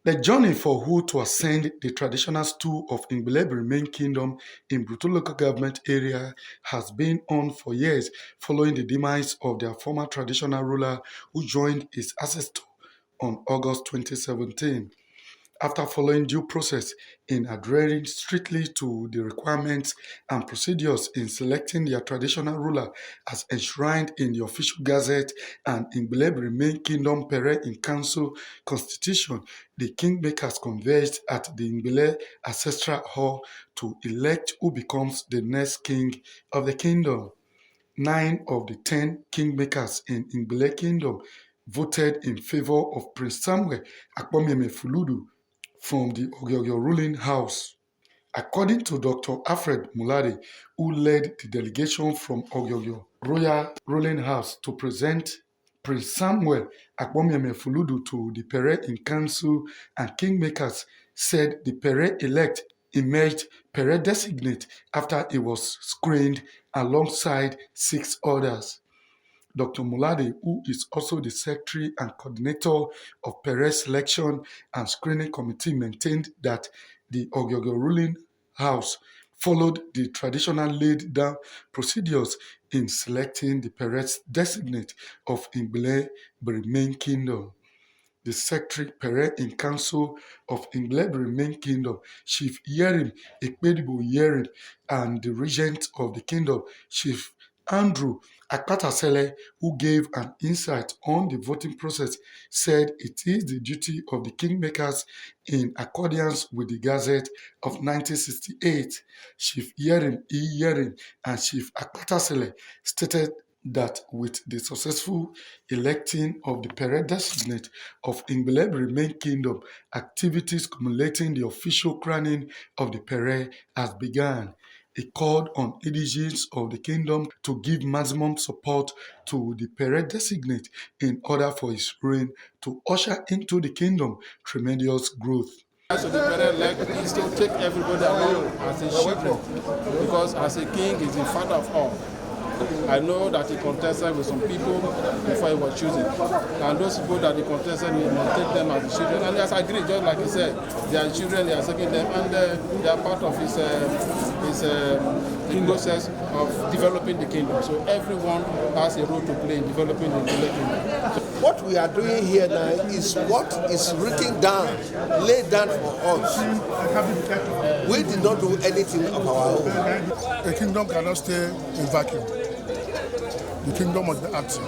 The journey for who to ascend the traditional stool of Ngbilebiri main kingdom in Bruto local government area has been on for years following the demise of their former traditional ruler who joined his ancestor on August 2017. After following due process in adhering strictly to the requirements and procedures in selecting their traditional ruler as enshrined in the official gazette and Ngbilebiri main kingdom Pere in council constitution, the kingmakers converged at the Ngbile ancestral hall to elect who becomes the next king of the kingdom. 9 of the 10 kingmakers in Ngbile kingdom voted in favor of Prince Samuel Akpomiemie Fuludu from the Ogyogo ruling house. According to Dr. Alfred Mulade, who led the delegation from Ogyogo royal ruling house to present Prince Samuel Akpomiemie Fuludu to the Pere in council and kingmakers, said the Pere elect emerged Pere designate after he was screened alongside 6 others. Dr. Mulade, who is also the secretary and coordinator of Pere's selection and screening committee, maintained that the Ogyogo ruling house followed the traditional laid-down procedures in selecting the Pere's designate of Ngbilebiri main kingdom. The secretary Pere in council of Ngbilebiri main kingdom, Chief Yerim Ekpedibo Yerim, and the regent of the kingdom, Chief Andrew Akpatasele, who gave an insight on the voting process, said it is the duty of the kingmakers in accordance with the Gazette of 1968. Chief Yerim E. Yerim and Chief Akpatasele stated that with the successful electing of the Pere designate of Ngbilebiri main kingdom, activities culminating the official crowning of the Pere has begun. He called on indigenes of the kingdom to give maximum support to the Pere designate in order for his reign to usher into the kingdom tremendous growth. So the Pere elect is to take everybody along as his children, because as a king is the father of all. I know that he contested with some people before he was choosing, and those people that he contested, he will take them as the children, and he has agreed, just like he said, they are children, they are taking them, and they are part of his process of developing the kingdom. So everyone has a role to play in developing the kingdom. What we are doing here now is what is written down, laid down for us. We did not do anything of our own. The kingdom cannot stay in vacuum. The kingdom must be active.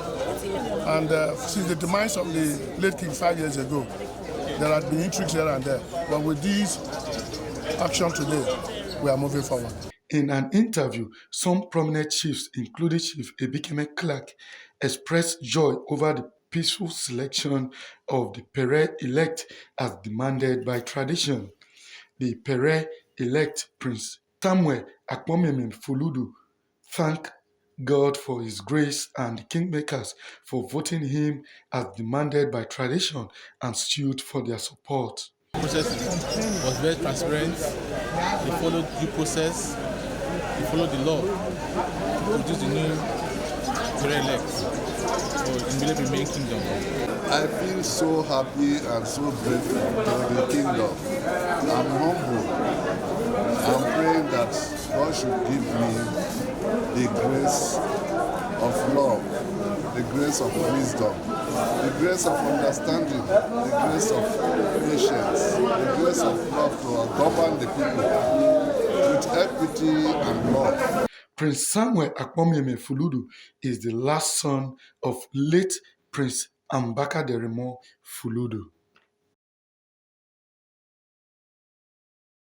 And since the demise of the late king 5 years ago, there have been intrigues here and there. But with this action today, we are moving forward. In an interview, some prominent chiefs, including Chief Ebikeme Clark, expressed joy over the peaceful selection of the Pere elect as demanded by tradition. The Pere elect Prince Samuel Akpomiemie Fuludu thanked God for his grace and the kingmakers for voting him as demanded by tradition and sued for their support. The process was very transparent. They followed due process. They followed the law to produce the new Pere elect for Ngbilebiri main kingdom. I feel so happy and so grateful to the kingdom. I'm humble. I'm praying that God should give me the grace of love, the grace of wisdom, the grace of understanding, the grace of patience, the grace of love to govern the people with equity and love. Prince Samuel Akpomiemie Fuludu is the last son of late Prince Ambaka Deremo Fuludu.